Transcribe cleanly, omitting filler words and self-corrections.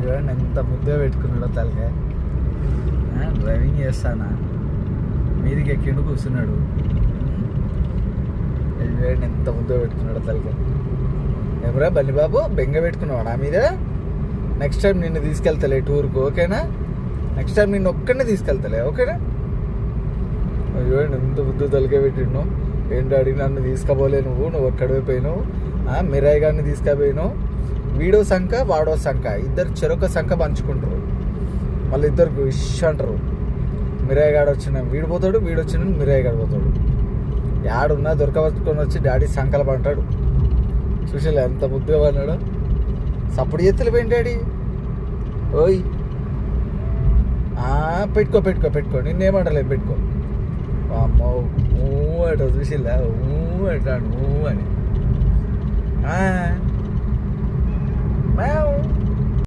చూడండి ఎంత ముద్దుగా పెట్టుకున్నాడో తలకాయ. డ్రైవింగ్ చేస్తానా మీదికి ఎక్కిండు కూర్చున్నాడు. చూడండి ఎంత ముద్దుగా పెట్టుకున్నాడో తలకాయ. ఎవరా బల్లి బాబు బెంగ పెట్టుకున్నావు నా మీద? నెక్స్ట్ టైం నిన్ను తీసుకెళ్తలే టూర్కు, ఓకేనా? నెక్స్ట్ టైం నిన్ను ఒక్కడనే తీసుకెళ్తలే, ఓకేనా? చూడండి ఎంత ముద్దు తలకాయ పెట్టిండు. ఏంటి అడిగి నన్ను తీసుకుపోలే, నువ్వు ఒక్కడే పోయినావు. మిరాయి గారిని తీసుకుపోయినావు. వీడో సంఖ వాడో సంఖ, ఇద్దరు చెరొక సంఖ పంచుకుంటారు. మళ్ళీ ఇద్దరు ఇష్ అంటారు. మిరాయి గాడు వచ్చిన వీడు పోతాడు, వీడు వచ్చిన మిరాయి గాడు పోతాడు. యాడున్నా దొరకబట్టుకొని వచ్చి డాడీ సంకలం అంటాడు. చూసేలే ఎంత ముద్దుగా అన్నాడు. సప్పుడు ఎత్తులు పోయింది డాడీ. ఓయ్ పెట్టుకో పెట్టుకో పెట్టుకో, నిన్నేమంటలేదు పెట్టుకో. అమ్మో అట చూసిల్లా అంటాడు అని.